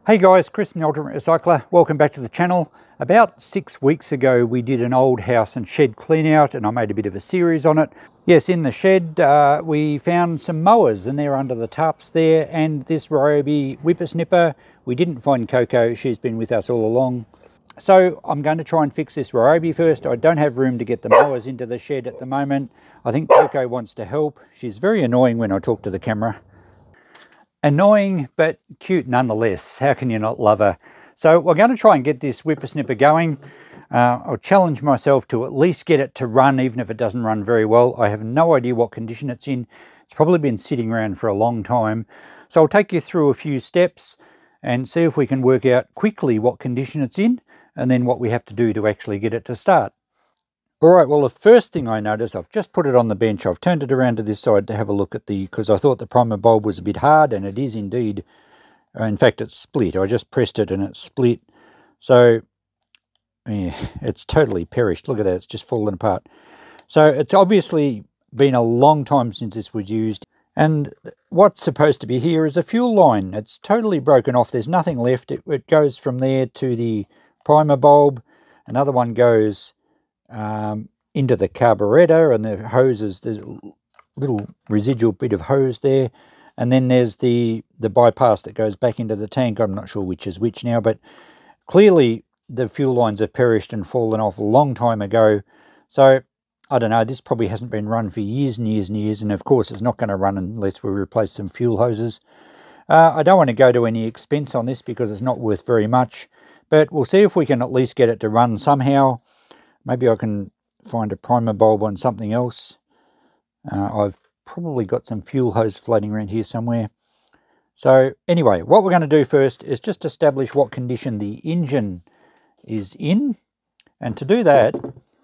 Hey guys, Chris from the Ultimate Recycler. Welcome back to the channel. About 6 weeks ago we did an old house and shed clean out and I made a bit of a series on it. Yes, in the shed we found some mowers and they're under the tarps there, and this Ryobi whippersnipper. We didn't find Coco, she's been with us all along. So I'm going to try and fix this Ryobi first. I don't have room to get the mowers into the shed at the moment. I think Coco wants to help. She's very annoying when I talk to the camera. Annoying, but cute nonetheless. How can you not love her? So we're going to try and get this whippersnipper going. I'll challenge myself to at least get it to run, even if it doesn't run very well. I have no idea what condition it's in. It's probably been sitting around for a long time. So I'll take you through a few steps and see if we can work out quickly what condition it's in and then what we have to do to actually get it to start. Alright, well the first thing I notice, I've just put it on the bench. I've turned it around to this side to have a look at because I thought the primer bulb was a bit hard, and it is indeed. In fact, it's split. I just pressed it and it's split. So, yeah, it's totally perished. Look at that, it's just fallen apart. So it's obviously been a long time since this was used. And what's supposed to be here is a fuel line. It's totally broken off. There's nothing left. It goes from there to the primer bulb. Another one goes into the carburetor, and the hoses, there's a little residual bit of hose there, and then there's the bypass that goes back into the tank. I'm not sure which is which now, but clearly the fuel lines have perished and fallen off a long time ago. So I don't know, this probably hasn't been run for years and years and years, and of course it's not going to run unless we replace some fuel hoses. I don't want to go to any expense on this because it's not worth very much, but we'll see if we can at least get it to run somehow. Maybe I can find a primer bulb on something else. I've probably got some fuel hose floating around here somewhere. So anyway, what we're going to do first is just establish what condition the engine is in. And to do that,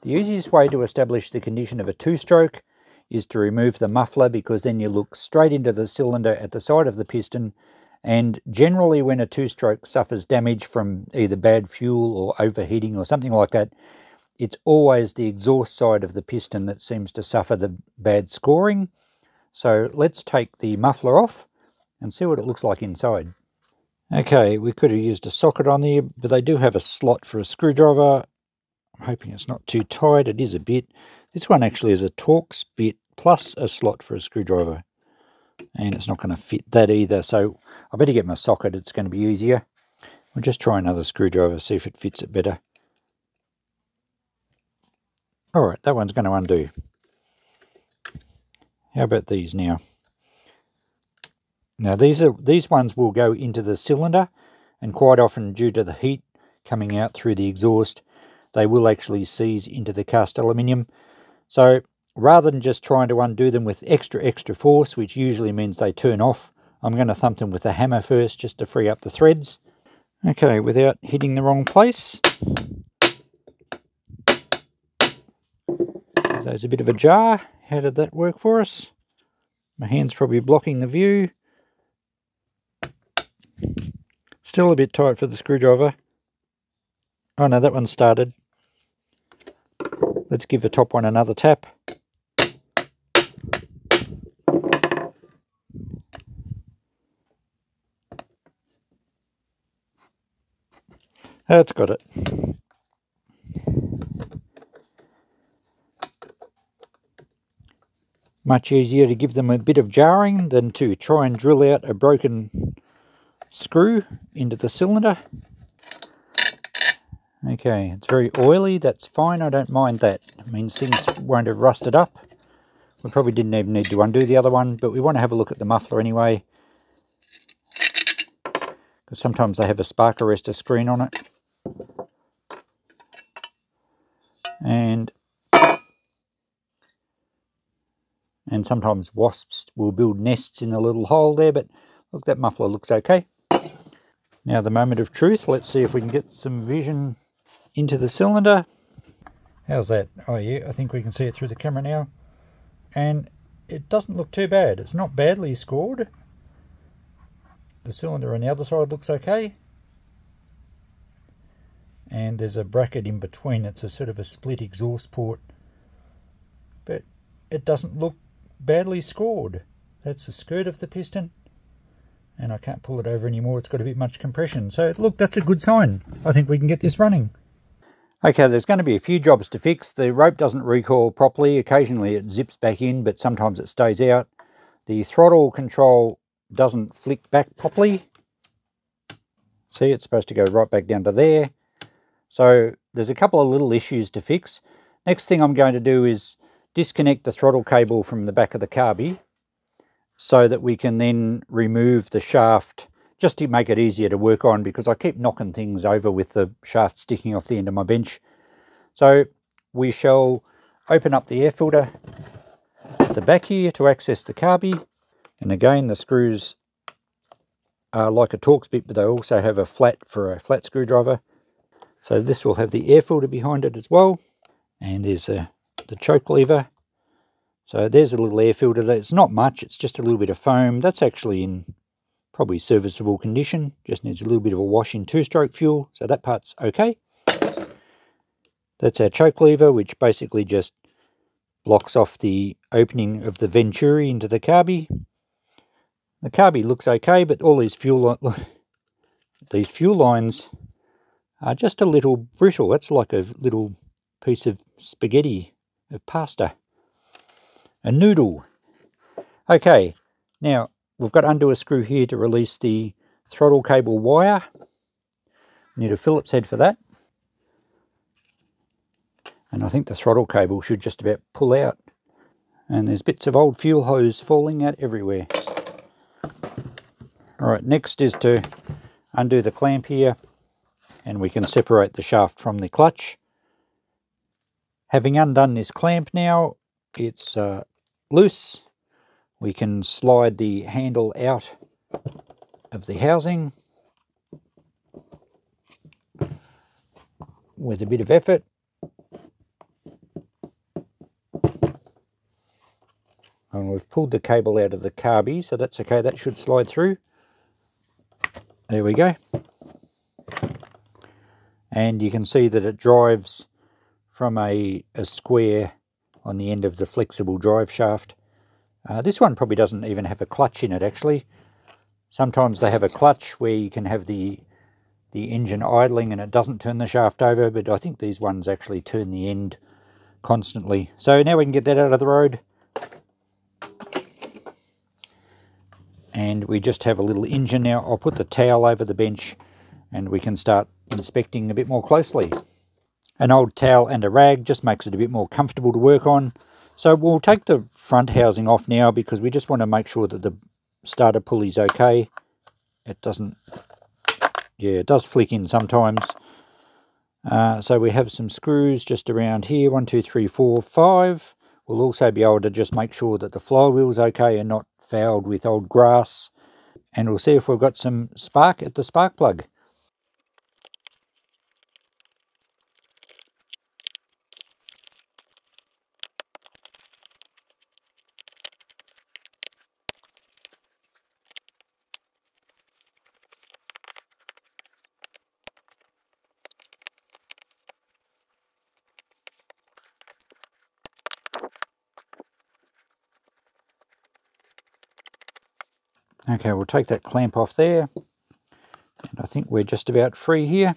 the easiest way to establish the condition of a two-stroke is to remove the muffler, because then you look straight into the cylinder at the side of the piston. And generally when a two-stroke suffers damage from either bad fuel or overheating or something like that, it's always the exhaust side of the piston that seems to suffer the bad scoring. So let's take the muffler off and see what it looks like inside. Okay, we could have used a socket on there, but they do have a slot for a screwdriver. I'm hoping it's not too tight. It is a bit. This one actually is a Torx bit plus a slot for a screwdriver. And it's not going to fit that either, so I better get my socket. It's going to be easier. We'll just try another screwdriver, see if it fits it better. Alright, that one's going to undo. How about these now? Now these ones will go into the cylinder, and quite often due to the heat coming out through the exhaust, they will actually seize into the cast aluminium. So rather than just trying to undo them with extra force, which usually means they turn off, I'm going to thump them with a hammer first just to free up the threads. Okay, without hitting the wrong place. There's a bit of a jar. How did that work for us? My hand's probably blocking the view. Still a bit tight for the screwdriver. Oh no, that one started. Let's give the top one another tap. That's got it. Much easier to give them a bit of jarring than to try and drill out a broken screw into the cylinder. Okay, it's very oily. That's fine. I don't mind that. It means things won't have rusted up. We probably didn't even need to undo the other one, but we want to have a look at the muffler anyway, because sometimes they have a spark arrestor screen on it. And sometimes wasps will build nests in a little hole there, but look, that muffler looks okay. Now the moment of truth. Let's see if we can get some vision into the cylinder. How's that? Oh yeah, I think we can see it through the camera now. And it doesn't look too bad. It's not badly scored. The cylinder on the other side looks okay. And there's a bracket in between. It's a sort of a split exhaust port. But it doesn't look badly scored. That's the skirt of the piston. and I can't pull it over anymore. It's got a bit much compression. So look, that's a good sign. I think we can get this running. Okay, there's going to be a few jobs to fix. The rope doesn't recoil properly. Occasionally it zips back in, but sometimes it stays out. The throttle control doesn't flick back properly. See, it's supposed to go right back down to there. So there's a couple of little issues to fix. Next thing I'm going to do is disconnect the throttle cable from the back of the carby so that we can then remove the shaft, just to make it easier to work on, because I keep knocking things over with the shaft sticking off the end of my bench. So we shall open up the air filter at the back here to access the carby. And again, the screws are like a Torx bit, but they also have a flat for a flat screwdriver. So this will have the air filter behind it as well. And there's the choke lever. So there's a little air filter. It's not much, it's just a little bit of foam. That's actually in probably serviceable condition. Just needs a little bit of a wash in two-stroke fuel. So that part's okay. That's our choke lever, which basically just blocks off the opening of the venturi into the carby. The carby looks okay, but all these fuel lines are just a little brittle. It's like a little piece of spaghetti, of pasta, a noodle. Okay, now we've got to undo a screw here to release the throttle cable wire. Need a Phillips head for that. And I think the throttle cable should just about pull out. And there's bits of old fuel hose falling out everywhere. Alright, next is to undo the clamp here, and we can separate the shaft from the clutch. Having undone this clamp now, it's loose. We can slide the handle out of the housing with a bit of effort. And we've pulled the cable out of the carby, so that's okay, that should slide through. There we go. And you can see that it drives from a square on the end of the flexible drive shaft. This one probably doesn't even have a clutch in it, actually. Sometimes they have a clutch where you can have the engine idling and it doesn't turn the shaft over, but I think these ones actually turn the end constantly. So now we can get that out of the road. And we just have a little engine now. I'll put the towel over the bench and we can start inspecting a bit more closely. An old towel and a rag just makes it a bit more comfortable to work on. So we'll take the front housing off now because we just want to make sure that the starter pulley's okay. It doesn't, yeah, it does flick in sometimes. So we have some screws just around here, 1, 2, 3, 4, 5. We'll also be able to just make sure that the flywheel's okay and not fouled with old grass. And we'll see if we've got some spark at the spark plug. Okay, we'll take that clamp off there. And I think we're just about free here.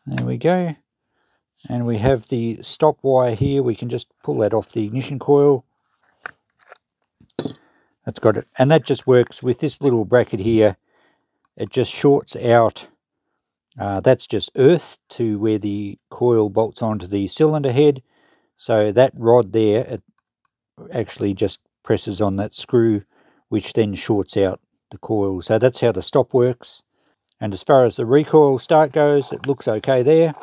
There we go. And we have the stop wire here. We can just pull that off the ignition coil. That's got it. And that just works with this little bracket here. It just shorts out. That's just earth to where the coil bolts onto the cylinder head. So that rod there, it actually just presses on that screw, which then shorts out the coil. So that's how the stop works. And as far as the recoil start goes, it looks okay there.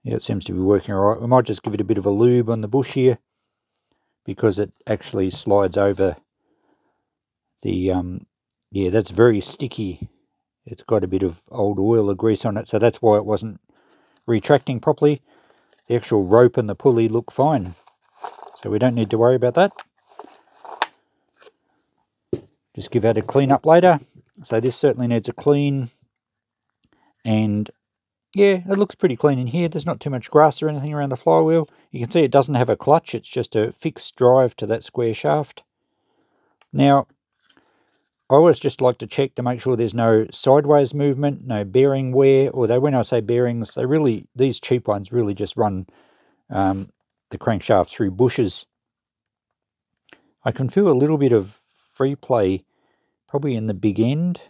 Yeah, it seems to be working all right. We might just give it a bit of a lube on the bush here because it actually slides over the, yeah, that's very sticky. It's got a bit of old oil or grease on it, so that's why it wasn't retracting properly. The actual rope and the pulley look fine, so we don't need to worry about that. Just give that a clean up later. So this certainly needs a clean, and yeah, it looks pretty clean in here. There's not too much grass or anything around the flywheel. You can see it doesn't have a clutch, it's just a fixed drive to that square shaft. Now, I always just like to check to make sure there's no sideways movement, no bearing wear, although when I say bearings, these cheap ones really just run the crankshaft through bushes. I can feel a little bit of free play probably in the big end,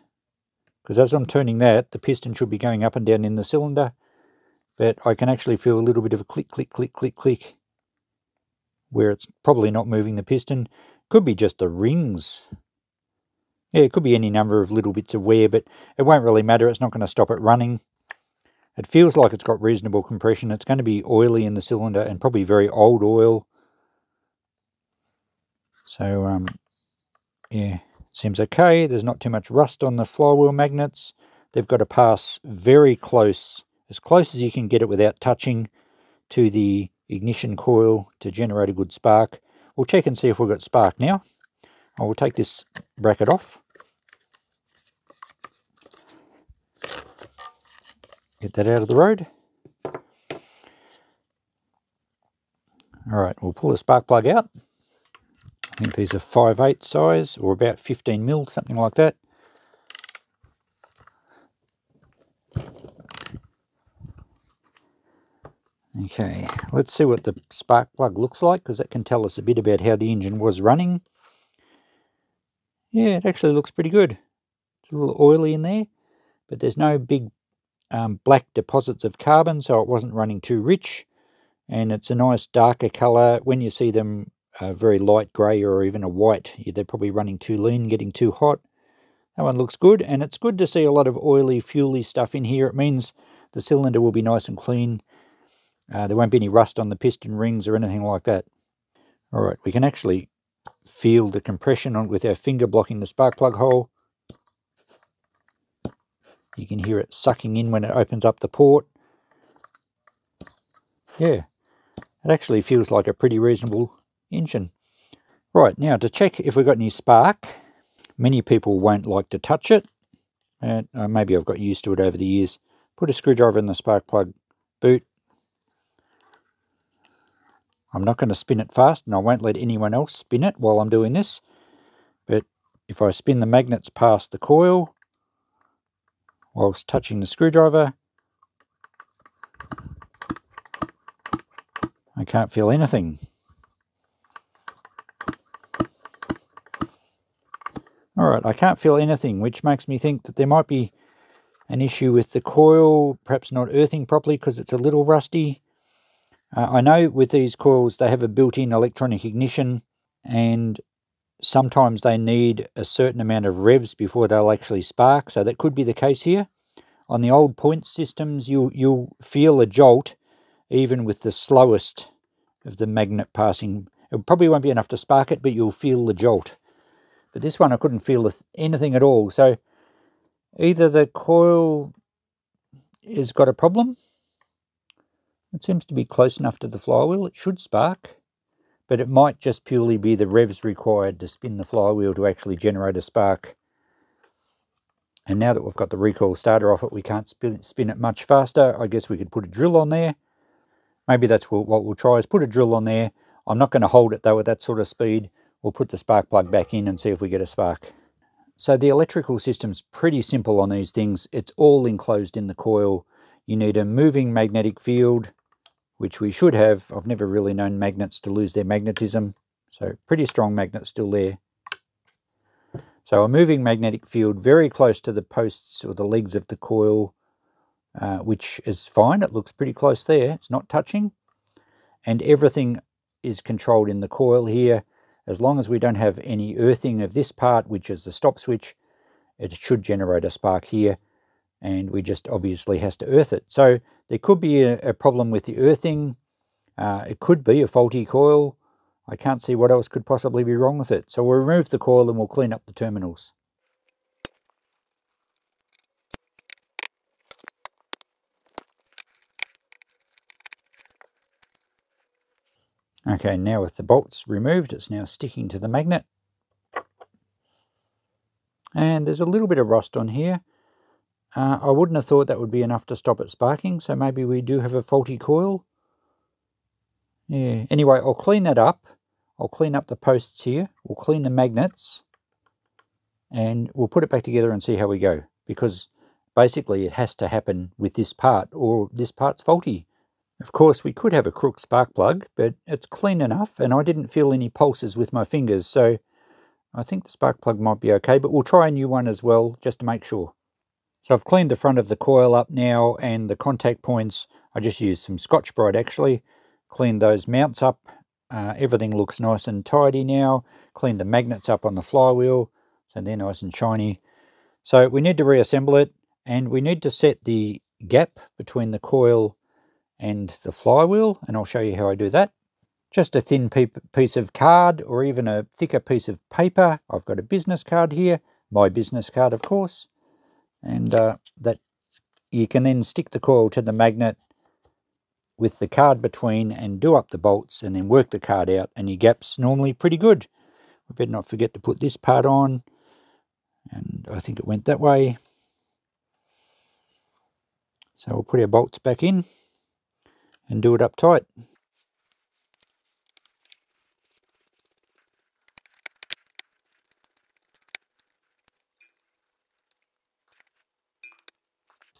because as I'm turning that, the piston should be going up and down in the cylinder, but I can actually feel a little bit of a click, click, click, click, click, where it's probably not moving the piston. Could be just the rings. Yeah, it could be any number of little bits of wear, but it won't really matter. It's not going to stop it running. It feels like it's got reasonable compression. It's going to be oily in the cylinder and probably very old oil. So, yeah, it seems okay. There's not too much rust on the flywheel magnets. They've got to pass very close, as close as you can get it without touching, to the ignition coil to generate a good spark. We'll check and see if we've got spark now. I will take this bracket off. Get that out of the road. Alright, we'll pull the spark plug out. I think these are 5/8 size, or about 15 mil, something like that. Okay, let's see what the spark plug looks like, because that can tell us a bit about how the engine was running. Yeah, it actually looks pretty good. It's a little oily in there, but there's no big black deposits of carbon, so it wasn't running too rich. And it's a nice darker colour. When you see them very light grey or even a white, they're probably running too lean, getting too hot. That one looks good, and it's good to see a lot of oily, fuely stuff in here. It means the cylinder will be nice and clean. There won't be any rust on the piston rings or anything like that. Alright, we can actually feel the compression with our finger blocking the spark plug hole. You can hear it sucking in when it opens up the port. Yeah, it actually feels like a pretty reasonable engine. Right, now to check if we've got any spark. Many people won't like to touch it. And maybe I've got used to it over the years. Put a screwdriver in the spark plug boot. I'm not going to spin it fast, and I won't let anyone else spin it while I'm doing this. But if I spin the magnets past the coil whilst touching the screwdriver, I can't feel anything. Alright, I can't feel anything, which makes me think that there might be an issue with the coil, perhaps not earthing properly because it's a little rusty. I know with these coils they have a built-in electronic ignition, and sometimes they need a certain amount of revs before they'll actually spark, so that could be the case here. On the old point systems, you'll feel a jolt even with the slowest of the magnet passing. It probably won't be enough to spark it, but you'll feel the jolt. But this one I couldn't feel anything at all, so either the coil has got a problem. It seems to be close enough to the flywheel. It should spark, but it might just purely be the revs required to spin the flywheel to actually generate a spark. And now that we've got the recoil starter off it, we can't spin it much faster. I guess we could put a drill on there. Maybe that's what we'll try, is put a drill on there. I'm not going to hold it though at that sort of speed. We'll put the spark plug back in and see if we get a spark. So the electrical system's pretty simple on these things. It's all enclosed in the coil. You need a moving magnetic field, which we should have. I've never really known magnets to lose their magnetism. So pretty strong magnet still there. So a moving magnetic field very close to the posts or the legs of the coil, which is fine. It looks pretty close there. It's not touching. And everything is controlled in the coil here. As long as we don't have any earthing of this part, which is the stop switch, it should generate a spark here. And we just obviously has to earth it. So there could be a problem with the earthing. It could be a faulty coil. I can't see what else could possibly be wrong with it. So we'll remove the coil and we'll clean up the terminals. Okay, now with the bolts removed, it's now sticking to the magnet. And there's a little bit of rust on here. I wouldn't have thought that would be enough to stop it sparking, so maybe we do have a faulty coil. Yeah, anyway, I'll clean that up. I'll clean up the posts here. We'll clean the magnets. and we'll put it back together and see how we go, because basically it has to happen with this part or this part's faulty. Of course, we could have a crook spark plug, but it's clean enough and I didn't feel any pulses with my fingers, so I think the spark plug might be okay, but we'll try a new one as well just to make sure. So I've cleaned the front of the coil up now, and the contact points, I just used some Scotch-Brite actually, cleaned those mounts up. Everything looks nice and tidy now. Cleaned the magnets up on the flywheel, so they're nice and shiny. So we need to reassemble it, and we need to set the gap between the coil and the flywheel, and I'll show you how I do that. Just a thin piece of card, or even a thicker piece of paper. I've got a business card here, my business card of course, and that you can then stick the coil to the magnet with the card between and do up the bolts and then work the card out, and your gap's normally pretty good. We better not forget to put this part on, and I think it went that way. So we'll put our bolts back in and do it up tight.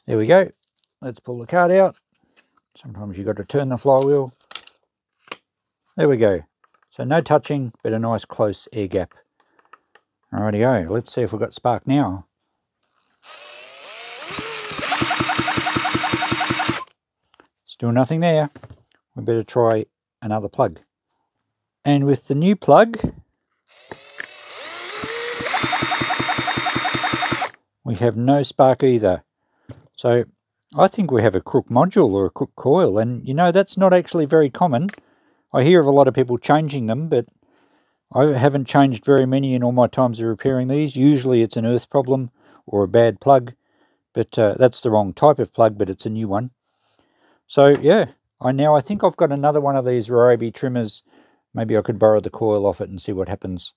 There we go. Let's pull the card out. Sometimes you've got to turn the flywheel. There we go. So no touching, but a nice close air gap. Alrighty-go. Let's see if we've got spark now. Still nothing there. We better try another plug. And with the new plug, we have no spark either. So I think we have a crook module or a crook coil, and you know, that's not actually very common. I hear of a lot of people changing them, but I haven't changed very many in all my times of repairing these. Usually it's an earth problem or a bad plug, but that's the wrong type of plug, but it's a new one. So yeah, I think I've got another one of these Ryobi trimmers. Maybe I could borrow the coil off it and see what happens.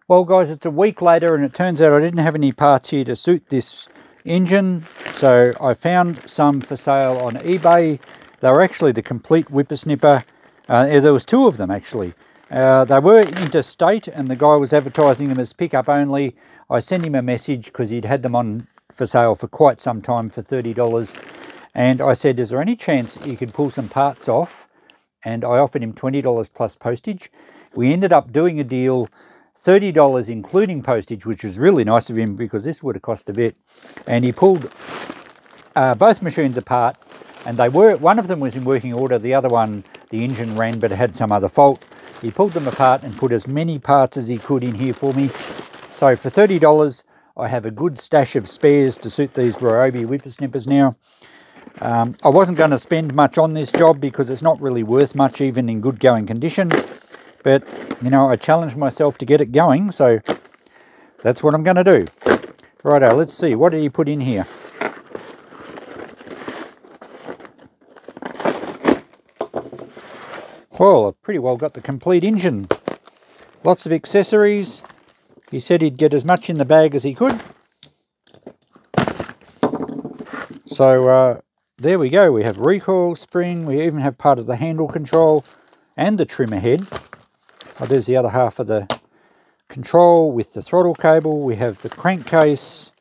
Well guys, it's a week later and it turns out I didn't have any parts here to suit this engine, so I found some for sale on eBay. They were actually the complete whippersnipper. There was two of them actually. They were interstate and the guy was advertising them as pickup only. I sent him a message because he'd had them on for sale for quite some time for $30, and I said, is there any chance you could pull some parts off? And I offered him $20 plus postage. We ended up doing a deal, $30 including postage, which was really nice of him because this would have cost a bit. And he pulled both machines apart, and they were, one of them was in working order, the other one, the engine ran but it had some other fault. He pulled them apart and put as many parts as he could in here for me. So for $30 I have a good stash of spares to suit these Ryobi whippersnippers now. I wasn't going to spend much on this job because it's not really worth much even in good going condition, but you know, I challenged myself to get it going, so that's what I'm going to do. Righto, let's see, what did he put in here? Well, I've pretty well got the complete engine. Lots of accessories. He said he'd get as much in the bag as he could. So there we go. We have recoil spring. We even have part of the handle control and the trimmer head. Oh, there's the other half of the control with the throttle cable. We have the crankcase,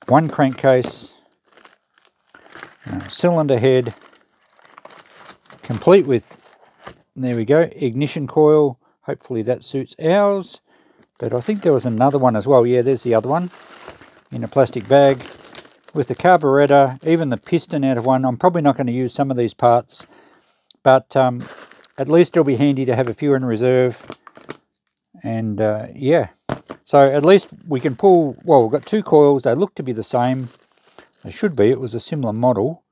one crankcase, cylinder head, complete with, there we go, ignition coil. Hopefully that suits ours. But I think there was another one as well. Yeah, there's the other one in a plastic bag with the carburetor, even the piston out of one. I'm probably not going to use some of these parts, but at least it'll be handy to have a few in reserve. And yeah, so at least we can pull, well, we've got two coils. They look to be the same. They should be. It was a similar model.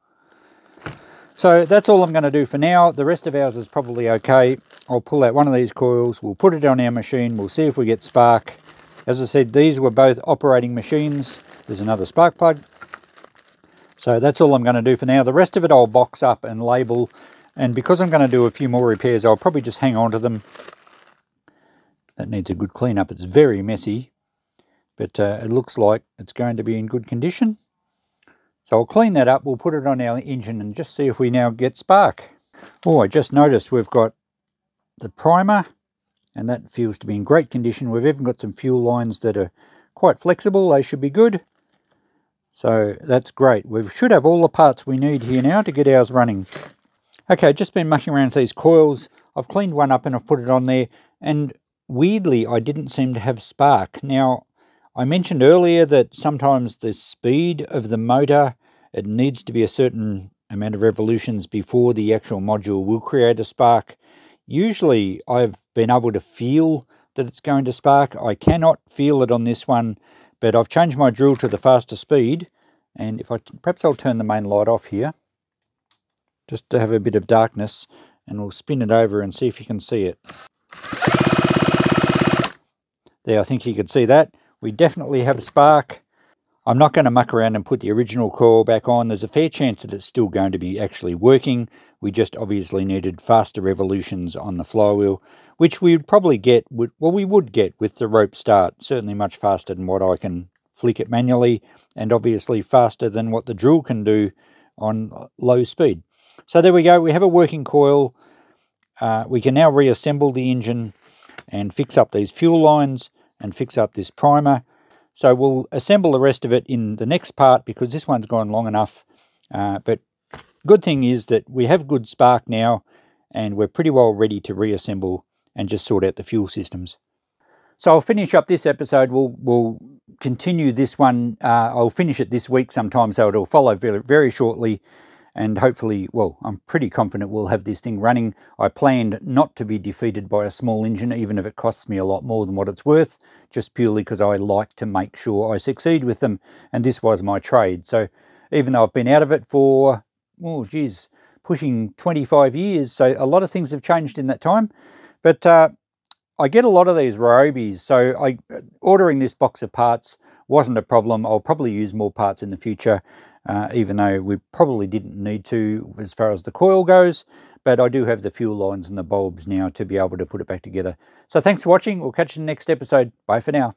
So that's all I'm going to do for now. The rest of ours is probably okay. I'll pull out one of these coils. We'll put it on our machine. We'll see if we get spark. As I said, these were both operating machines. There's another spark plug. So that's all I'm going to do for now. The rest of it I'll box up and label. And because I'm going to do a few more repairs, I'll probably just hang on to them. That needs a good clean up. It's very messy, but it looks like it's going to be in good condition. So I'll clean that up. We'll put it on our engine and just see if we now get spark. Oh, I just noticed we've got the primer and that feels to be in great condition. We've even got some fuel lines that are quite flexible. They should be good. So that's great. We should have all the parts we need here now to get ours running. Okay, just been mucking around with these coils. I've cleaned one up and I've put it on there, and weirdly I didn't seem to have spark. Now, I mentioned earlier that sometimes the speed of the motor, it needs to be a certain amount of revolutions before the actual module will create a spark. Usually I've been able to feel that it's going to spark. I cannot feel it on this one, but I've changed my drill to the faster speed, and if perhaps I'll turn the main light off here just to have a bit of darkness, and we'll spin it over and see if you can see it. There, I think you can see that. We definitely have a spark. I'm not going to muck around and put the original coil back on. There's a fair chance that it's still going to be actually working. We just obviously needed faster revolutions on the flywheel, which we would probably get, well, we would get with the rope start, certainly much faster than what I can flick it manually, and obviously faster than what the drill can do on low speed. So there we go, we have a working coil. We can now reassemble the engine and fix up these fuel lines and fix up this primer. So we'll assemble the rest of it in the next part because this one's gone long enough. But good thing is that we have good spark now, and we're pretty well ready to reassemble and just sort out the fuel systems. So I'll finish up this episode. We'll continue this one. I'll finish it this week sometime, so it'll follow very, very shortly. And hopefully, well, I'm pretty confident we'll have this thing running. I planned not to be defeated by a small engine, even if it costs me a lot more than what it's worth, just purely because I like to make sure I succeed with them. And this was my trade. So even though I've been out of it for, oh geez, pushing 25 years, so a lot of things have changed in that time. But I get a lot of these Ryobis, so ordering this box of parts wasn't a problem. I'll probably use more parts in the future. Even though we probably didn't need to as far as the coil goes, but I do have the fuel lines and the bulbs now to be able to put it back together. So thanks for watching. We'll catch you in the next episode. Bye for now.